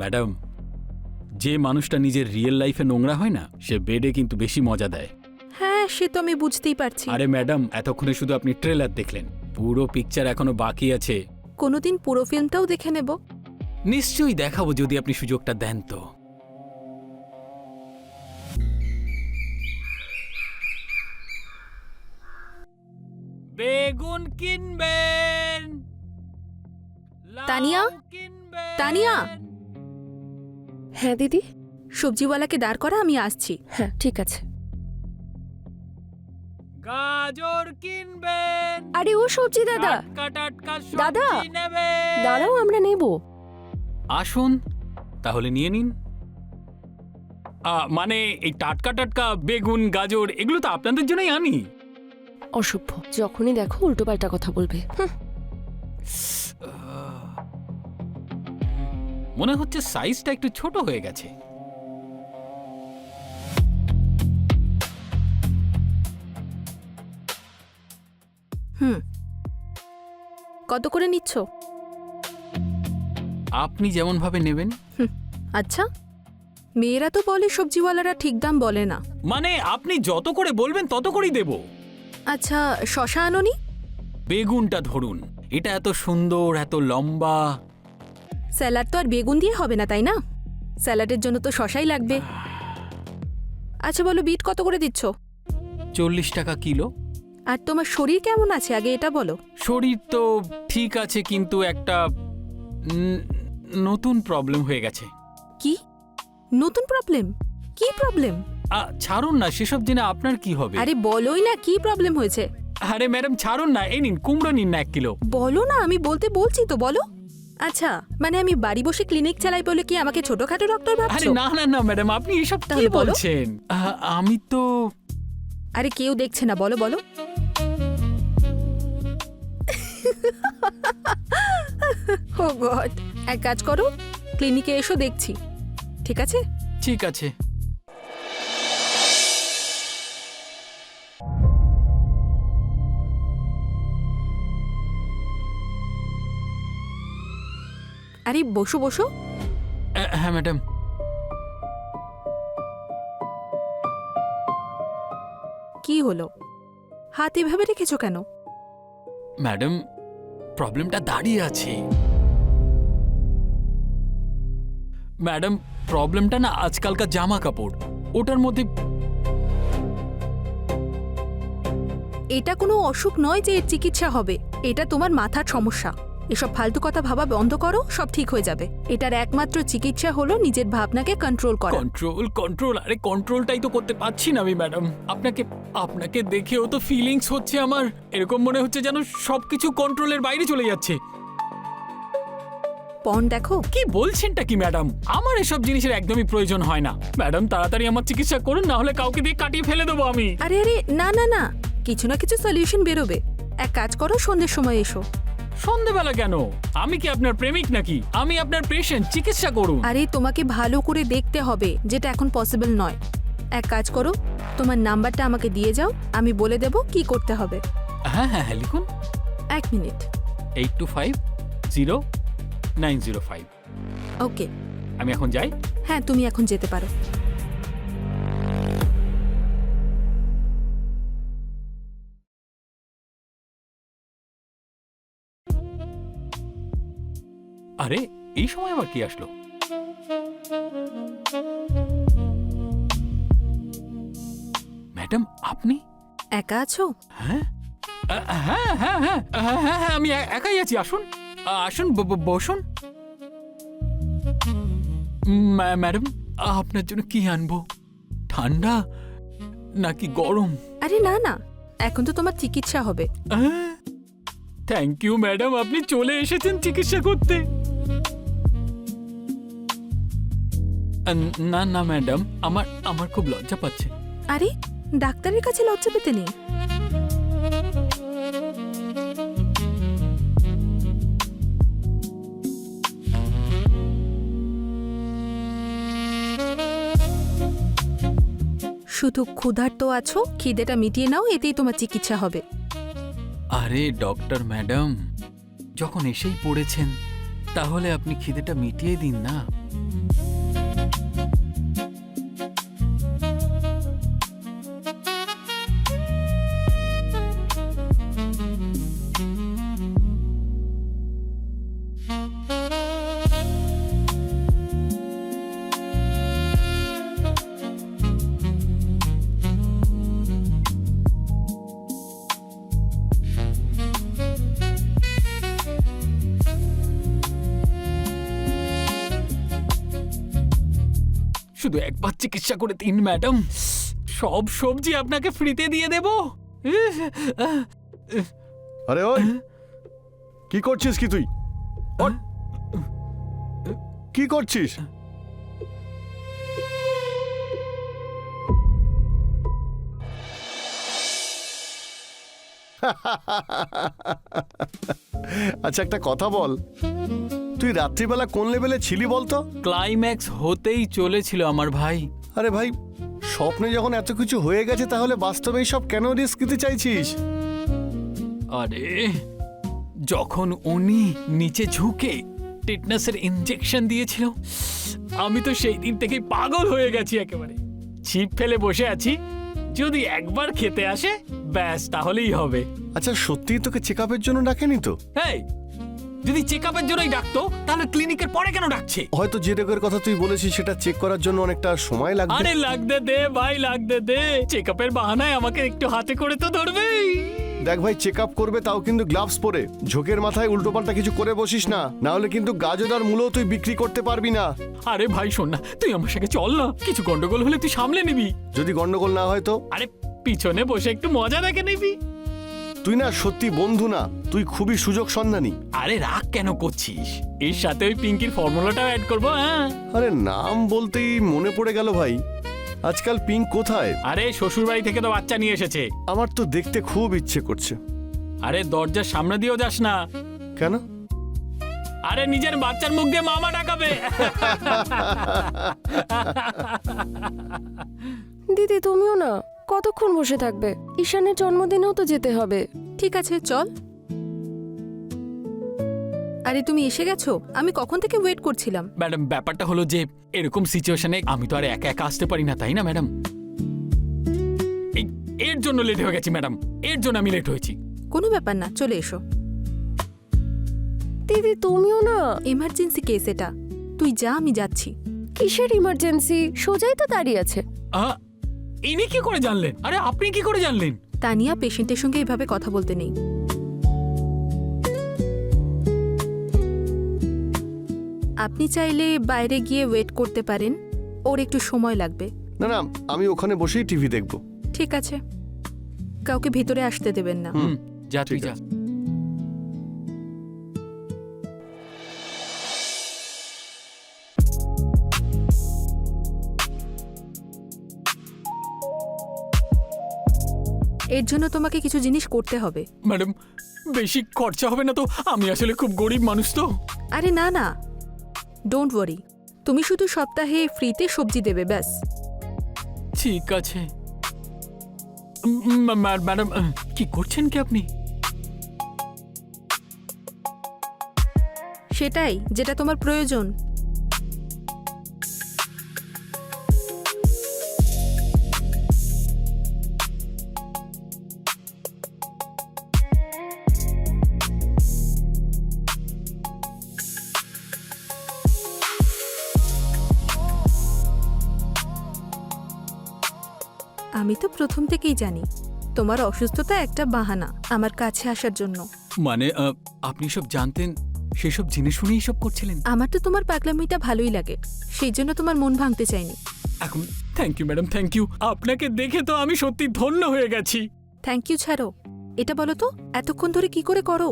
Madam, যে মানুষটা নিজের রিয়েল লাইফে নোংরা হয় না, সে বেডে কিন্তু বেশি মজা দেয়। হ্যাঁ, সে তো আমি বুঝতেই পারছি। আরে ম্যাডাম, এতক্ষণে শুধু আপনি ট্রেলার দেখলেন, পুরো পিকচার এখনো বাকি আছে। কোনোদিন পুরো ফিল্মটাও দেখে নেব। নিশ্চয়ই দেখাবো যদি আপনি সুযোগটা দেন তো। বেগুন কিনবেন, তানিয়া? তানিয়া? হ্যাঁ দিদি। সবজিওয়ালাকে দাঁড় করা, আমি আসছি। হ্যাঁ ঠিক আছে। গাজর কিনবেন। আরে ও সবজি দাদা, টাটকা টাটকা দাদা, সবজি নেবেন। দাঁড়াও আমরা নেব। আসুন তাহলে নিয়ে নিন। মানে এই টাটকা টাটকা বেগুন গাজর এগুলো তো আপনাদের জন্যই আনি। অসভ্য, যখনই দেখো উল্টোপাল্টা কথা বলবে। মনে হচ্ছে সাইজটা একটু ছোট হয়ে গেছে। কত করে নিচ্ছ? আপনি যেমন ভাবে নেবেন। আচ্ছা, মেয়েরা তো বলে সবজিওয়ালারা ঠিক দাম বলে না। মানে আপনি যত করে বলবেন তত করেই দেব। আচ্ছা, শশা আনোনি? বেগুনটা ধরুন, এটা এত সুন্দর, এত লম্বা। স্যালাড তো আর বেগুন দিয়ে হবে না, তাই না? স্যালাডের জন্য তো শশাই লাগবে। আচ্ছা বলো, বিট কত করে দিচ্ছ? 40 টাকা কিলো। আর তোমার শরীর কেমন আছে আগে এটা বলো। শরীর তো ঠিক আছে, কিন্তু একটা নতুন প্রবলেম হয়ে গেছে। কি নতুন প্রবলেম? কি প্রবলেম? ছাড়ুন না, সেসব জেনে আপনার কি হবে? আরে বলোই না, কি প্রবলেম হয়েছে? আরে ম্যাডাম ছাড়ুন না, এই নিন কুমড়ো নিন না 1 কিলো। বলো না, আমি বলছি তো, বলো। আচ্ছা, মানে আমি বাড়ি বসে ক্লিনিক চালাই বলে কি আমাকে ছোটখাটো ডক্টর আরে ভাবছো? না না না ম্যাডাম, আপনি এসব কি তাহলে বলো। বলছেন? আমি তো আরে কেউ দেখছে না, বলো বলো। ও গড, এক কাজ করো, ক্লিনিকে এসো, দেখছি। ঠিক আছে? ঠিক আছে। আরে বসো বসো। হ্যাঁ ম্যাডাম। কি হলো, হাত এভাবে রেখেছো কেন? ম্যাডাম, প্রবলেমটা দাঁড়িয়ে আছে। ম্যাডাম, প্রবলেমটা না আজকালকার জামা কাপড়, ওটার মধ্যে। এটা কোনো অসুখ নয় যে এর চিকিৎসা হবে। এটা তোমার মাথার সমস্যা। এসব ফালতু কথা ভাবা বন্ধ করো, সব ঠিক হয়ে যাবে। এটার একমাত্র চিকিৎসা হলো নিজের ভাবনাকে কন্ট্রোল করা। কন্ট্রোল? আরে কন্ট্রোলটাই তো করতে পারছি না আমি ম্যাডাম। আপনাকে দেখেও তো ফিলিংস হচ্ছে আমার, এরকম মনে হচ্ছে যেন সবকিছু কন্ট্রোলের বাইরে চলে যাচ্ছে। পণ দেখো। কি বলছেনটা কি ম্যাডাম? আমার এসব জিনিসের একদমই প্রয়োজন হয় না ম্যাডাম। তাড়াতাড়ি আমার চিকিৎসা করুন, না হলে কাউকে দিয়ে কাটিয়ে ফেলে দেবো আমি। আরে আরে না না না, কিছু না কিছু সলিউশন বেরোবে। এক কাজ করো, সন্ধ্যের সময় এসো। সন্ধ্যেবেলা কেন? আমি কি আপনার প্রেমিক নাকি? আমি আপনার পেশেন্ট, চিকিৎসা করুন। আরে তোমাকে ভালো করে দেখতে হবে, যেটা এখন পসিবল নয়। এক কাজ করো, তোমার নাম্বারটা আমাকে দিয়ে যাও, আমি বলে দেব কি করতে হবে। হ্যাঁ হ্যাঁ হ্যাঁ, লিখুন। 1 মিনিট। 82500905। ওকে, আমি এখন যাই। হ্যাঁ তুমি এখন যেতে পারো। আরে এই সময় আবার কি আসলো? ম্যাডাম আপনি একা আছো? হ্যাঁ হ্যাঁ হ্যাঁ হ্যাঁ হ্যাঁ হ্যাঁ, আমি একাই আছি। আসুন আসুন, বসুন। ম্যাডাম, আপনার জন্য কি আনবো? ঠান্ডা নাকি গরম? আরে না না, এখন তো তোমার চিকিৎসা হবে। থ্যাংক ইউ ম্যাডাম, আপনি চলে এসেছেন চিকিৎসা করতে। না না ম্যাডাম, আমার খুব লজ্জা পাচ্ছে। আরে ডাক্তারের কাছে লজ্জা পেতে নেই। শুধু ক্ষুধার্ত আছো, খিদেটা মিটিয়ে নাও, এতেই তোমার চিকিৎসা হবে। আরে ডক্টর ম্যাডাম, যখন এসেই পড়েছেন তাহলে আপনি খিদেটা মিটিয়ে দিন না। শুধু একবার চিকিৎসা করে দিন ম্যাডাম, সব সবজি আপনাকে ফ্রিতে দিয়ে দেব। আরে ওই কি করছিস কি তুই? ওঠ! কি করছিস? আচ্ছা একটা কথা বল, তুই রাত্রিবেলা কোন লেভেলে ছিলি বলতো? ক্লাইম্যাক্স হতেই চলেছিল আমার ভাই। আরে ভাই, স্বপ্নে যখন এত কিছু হয়ে গেছে তাহলে বাস্তবে সব কেন রিস্ক নিতে চাইছিস? আরে যখন উনি নিচে ঝুঁকে টিটনাসের ইনজেকশন দিয়েছিল, আমি তো সেই দিন থেকেই পাগল হয়ে গেছি একেবারে। ছিপ ফেলে বসে আছি, যদি একবার খেতে আসে ব্যাস তাহলেই হবে। আচ্ছা সত্যিই তোকে চেক আপের জন্য ডাকেনি তো? এই, যদি চেক আপের জন্যই ডাকতো তাহলে ক্লিনিকের পরে কেন ডাকছে? হয়তো যে রোগের কথা তুই বলেছিস সেটা চেক করার জন্য অনেকটা সময় লাগবে। আরে লাগতে দে ভাই, লাগতে দে। চেক আপের বাহানায় আমাকে একটু হাতে করে তো ধরবেই। দেখ ভাই, চেক আপ করবে তাও কিন্তু গ্লাভস পরে। ঝোঁকের মাথায় উল্টোপাল্টা কিছু করে বসিস না, না হলে কিন্তু গাজর আর মূলও তুই বিক্রি করতে পারবি না। আরে ভাই শোন না, তুই আমার সাথে চল না, কিছু গন্ডগোল হলে তুই সামলে নিবি। যদি গন্ডগোল না হয় তো? আরে পিছনে বসে একটু মজা দেখে নিবি। তুই না সত্যি বন্ধু না, তুই খুবই সুযোগ সন্ধানী। আরে রাগ কেন করছিস? এর সাথে ওই পিঙ্কির ফর্মুলাটাও অ্যাড করবো। হ্যাঁ, আরে নাম বলতেই মনে পড়ে গেল ভাই, আজকাল পিঙ্ক কোথায়? আরে শ্বশুর বাড়ি থেকে তো বাচ্চা নিয়ে এসেছে। আমার তো দেখতে খুব ইচ্ছে করছে। আরে দরজার সামনে দিয়েও যাস না। কেন? আরে নিজের বাচ্চার মুখ দিয়ে মামা ডাকাবে। দিদি তুমিও না, কতক্ষণ বসে থাকবে? ঈশানের জন্মদিনেও তো যেতে হবে। ঠিক আছে চল। আরে তুমি এসে গেছো? আমি কখন থেকে ওয়েট করছিলাম। ম্যাডাম ব্যাপারটা হলো যে এরকম সিচুয়েশনে আমি তো আর একা একা আসতে পারি না, তাই না ম্যাডাম? এর জন্য লেট হয়ে গেছি ম্যাডাম, এর জন্য আমি লেট হয়েছি। কোনো ব্যাপার না, চলে এসো। দিদি তুমিও না। এমার্জেন্সি কেস এটা, তুই যা, আমি যাচ্ছি। কিসের ইমার্জেন্সি? সোজাই তো দাঁড়িয়ে আছে। ইনি কি করে জানলেন? আরে আপনি কি করে জানলেন? তানিয়া, পেশেন্টের সঙ্গে এভাবে কথা বলতে নেই। আপনি চাইলে বাইরে গিয়ে ওয়েট করতে পারেন, ওর একটু সময় লাগবে। না না, আমি ওখানে বসেই টিভি দেখব। ঠিক আছে, কাউকে ভিতরে আসতে দেবেন না। যা তুই ঠিক যা। আছে। এর জন্য তোমাকে কিছু জিনিস করতে হবে। ম্যাডাম বেশি খরচা হবে না তো? আমি আসলে খুব গরিব মানুষ তো। আরে না না, ডোন্ট ওয়ারি, তুমি শুধু সপ্তাহে ফ্রিতে সবজি দেবে ব্যাস। ঠিক আছে ম্যাডাম। কি করছেন কি আপনি? সেটাই যেটা তোমার প্রয়োজন। আমি তো প্রথম থেকেই জানি তোমার অসুস্থতা একটা বাহানা আমার কাছে আসার জন্য। মানে আপনি সব জানতেন, সেসব জেনে শুনেই সব করছিলেন? আমার তো তোমার পাগলামিটা ভালোই লাগে, সেই জন্য তোমার মন ভাঙতে চাইনি। এখন thank you madam, thank you. আপনাকে দেখে তো আমি সত্যি ধন্য হয়ে গেছি। থ্যাংক ইউ ছাড়ো, এটা বলো তো এতক্ষণ ধরে কি করে করো?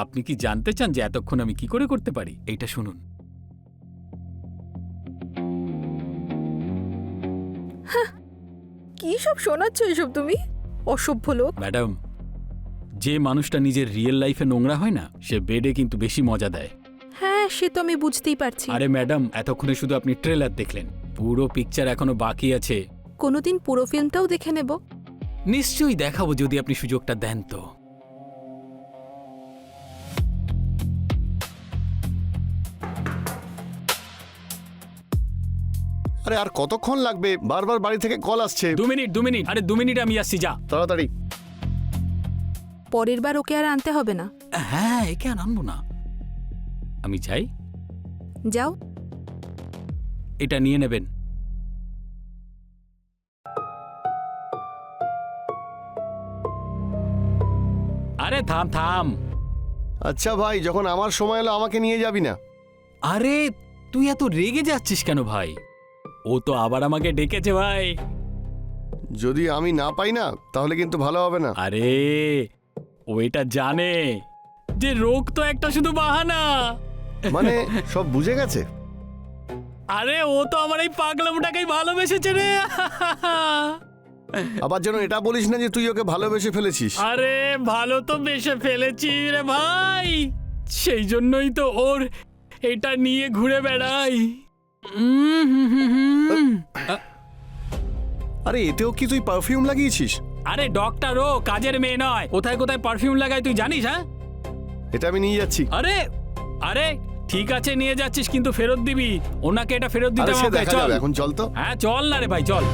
আপনি কি জানতে চান যে এতক্ষণ আমি কি করে করতে পারি? এইটা শুনুন। কি সব শোনাচ্ছ এসব তুমি, অসভ্য লোক। ম্যাডাম, যে মানুষটা নিজের রিয়েল লাইফে নোংরা হয় না, সে বেডে কিন্তু বেশি মজা দেয়। হ্যাঁ সে তো আমি বুঝতেই পারছি। আরে ম্যাডাম, এতক্ষণে শুধু আপনি ট্রেলার দেখলেন, পুরো পিকচার এখনো বাকি আছে। কোনোদিন পুরো ফিল্মটাও দেখে নেব। নিশ্চয়ই দেখাবো যদি আপনি সুযোগটা দেন তো। আরে আর কতক্ষণ লাগবে? বারবার বাড়ি থেকে কল আসছে। 2 মিনিট 2 মিনিট। আরে 2 মিনিট আমি আসছি, যা। তাড়াতাড়ি। পরের বার ওকে আর আনতে হবে না। হ্যাঁ, একে আর আনবো না। আমি চাই যাও। এটা নিয়ে নেবেন। আরে থাম থাম। আচ্ছা ভাই, যখন আমার সময় এলো আমাকে নিয়ে যাবি না? আরে তুই এত রেগে যাচ্ছিস কেন ভাই? ও তো আবার আমাকে ডেকেছে ভাই। যদি আমি না পাই না তাহলে কিন্তু ভালো হবে না। আরে ও এটা জানে যে রোগ তো একটা শুধু বাহানা। মানে সব বুঝে গেছে। আরে ও তো আমার এই পাগলামটাকেই ভালোবেসেছে রে। আবার যেন এটা বলিস না যে তুই ওকে ভালোবেসে ফেলেছিস। আরে ভালো তো বেসে ফেলেছি রে ভাই, সেই জন্যই তো ওর এটা নিয়ে ঘুরে বেড়াই। আরে এতেও কি তুই পারফিউম লাগিয়েছিস? আরে ডক্টর ও কাজের মেয়ে নয়, কোথায় কোথায় পারফিউম লাগায় তুই জানিস? হ্যাঁ এটা আমি নিয়ে যাচ্ছি। আরে আরে ঠিক আছে নিয়ে যাচ্ছিস, কিন্তু ফেরত দিবি। ওনাকে এটা ফেরত দিতে আরে সে হবে। দেখা চল যাবে, এখন চল তো। হ্যাঁ চল না রে ভাই, চল।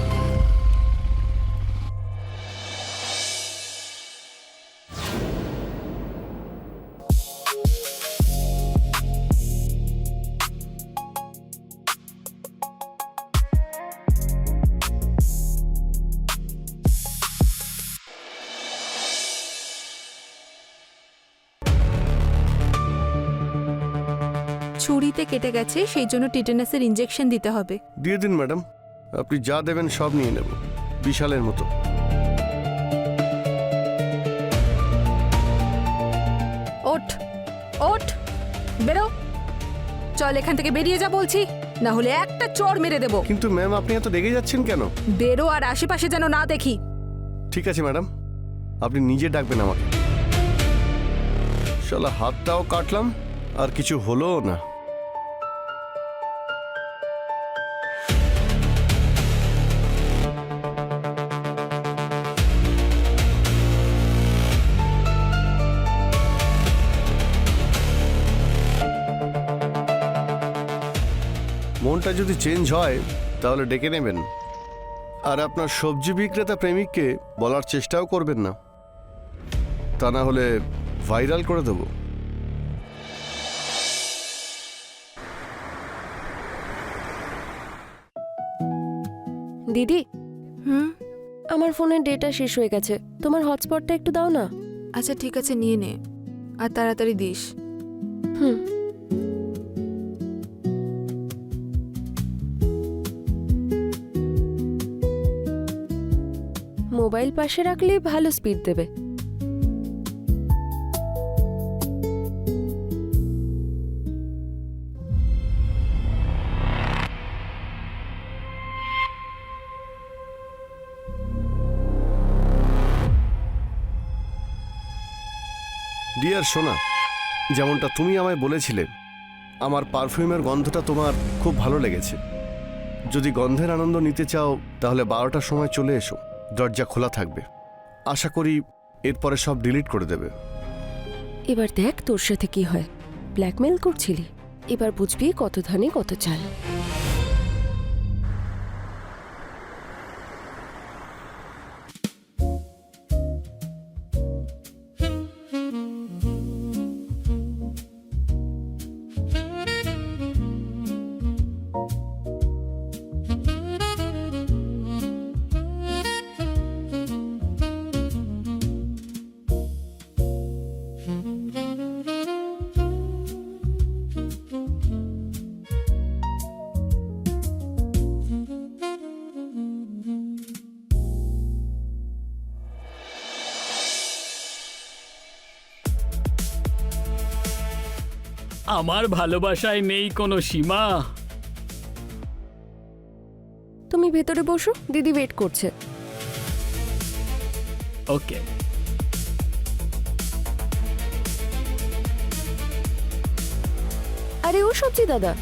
ছুরিতে কেটে গেছে, সেই জন্য টিটেনাসের ইনজেকশন দিতে হবে। দিয়ে দিন ম্যাডাম, আপনি যা দেবেন সব নিয়ে নেব, বিশালের মতো। ওঠ ওঠ, বেরো, চল এখান থেকে বেরিয়ে যা বলছি, না হলে একটা চড় মেরে দেবো। কিন্তু ম্যাম আপনি এত রেগে যাচ্ছেন কেন? বেরো আর আশেপাশে যেন না দেখি। ঠিক আছে ম্যাডাম, আপনি নিজে ডাকবেন আমাকে। শালা হাতটাও কাটলাম আর কিছু হলো না। মনটা যদি চেঞ্জ হয় তাহলে ডেকে নেবেন। আর আপনার সবজি বিক্রেতা প্রেমিককে বলার চেষ্টাও করবেন না, তা না হলে ভাইরাল করে দেব। দিদি, হুম, আমার ফোনের ডেটা শেষ হয়ে গেছে, তোমার হটস্পটটা একটু দাও না। আচ্ছা ঠিক আছে, নিয়ে নে আর তাড়াতাড়ি দিস। হুম। মোবাইল পাশে রাখলে ভালো স্পিড দেবে। ডিয়ার সোনা, যেমনটা তুমি আমায় বলেছিলে, আমার পারফিউমের গন্ধটা তোমার খুব ভালো লেগেছে। যদি গন্ধের আনন্দ নিতে চাও তাহলে 12টার সময় চলে এসো, দরজা খোলা থাকবে। আশা করি এরপরে সব ডিলিট করে দেবে। এবার দেখ তোর সাথে কি হয়। ব্ল্যাকমেল করছিলি, এবার বুঝবি কত ধানে কত চাল। আমার ভালোবাসায় নেই কোনো সীমা। তুমি ভেতরে বসো, দিদি ওয়েট করছে। ওকে। আরে ও সবজি দাদা,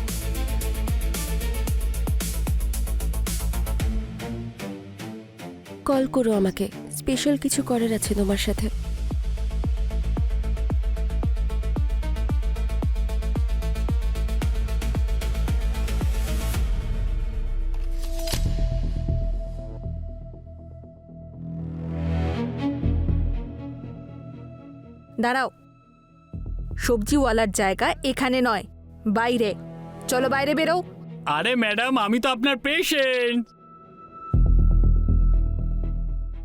কল করো আমাকে, স্পেশাল কিছু করার আছে তোমার সাথে। দাঁড়াও, সবজিওয়ালার জায়গা এখানে নয়, বাইরে। চলো বাইরে বেরো। আরে ম্যাডাম, আমি তো আপনার পেশেন্ট।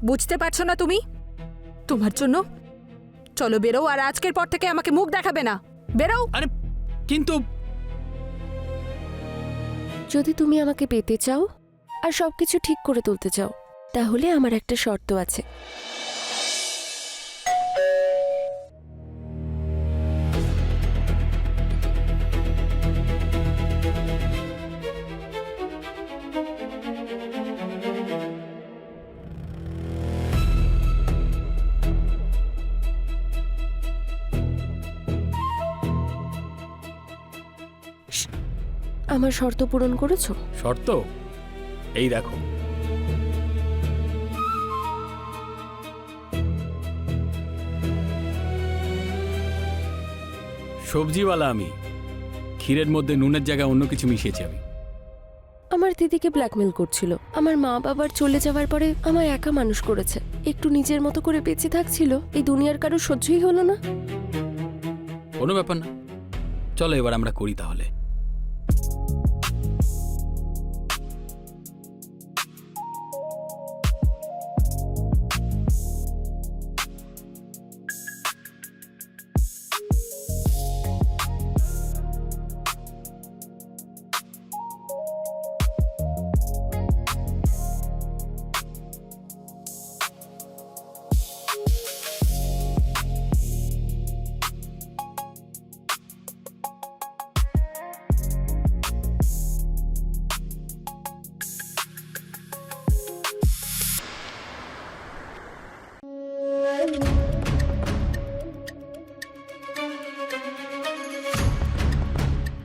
বুঝতে পারছো না তুমি? তোমার জন্য। চলো বেরো, আর আজকের পর থেকে আমাকে মুখ দেখাবে না। বেরো। আরে কিন্তু যদি তুমি আমাকে পেতে চাও আর সবকিছু ঠিক করে তুলতে চাও, তাহলে আমার একটা শর্ত আছে। আমার শর্ত পূরণ করেছো? শর্ত? এই দেখো, সবজিওয়ালা আমি, ক্ষীরের মধ্যে নুনের জায়গায় অন্য কিছু মিশিয়েছি আমি। আমার দিদিকে ব্ল্যাকমেল করছিল। আমার মা বাবার চলে যাওয়ার পরে আমায় একা মানুষ করেছে। একটু নিজের মতো করে বেঁচে থাকছিল, এই দুনিয়ার কারো সহ্যই হলো না। কোনো ব্যাপার না, চলো এবার আমরা করি তাহলে।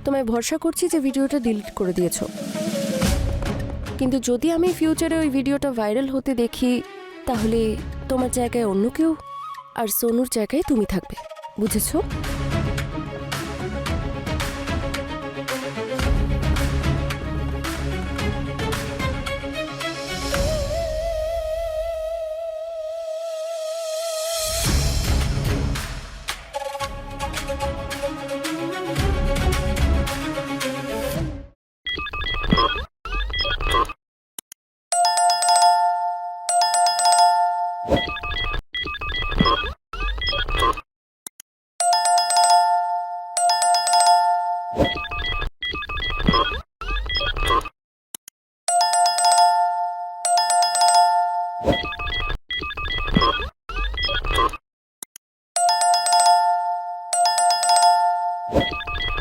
তোমায় ভরসা করছি যে ভিডিওটা ডিলিট করে দিয়েছো, কিন্তু যদি আমি ফিউচারে ওই ভিডিওটা ভাইরাল হতে দেখি, তাহলে তোমার জায়গায় অন্য কেউ আর সোনুর জায়গায় তুমি থাকবে, বুঝেছো?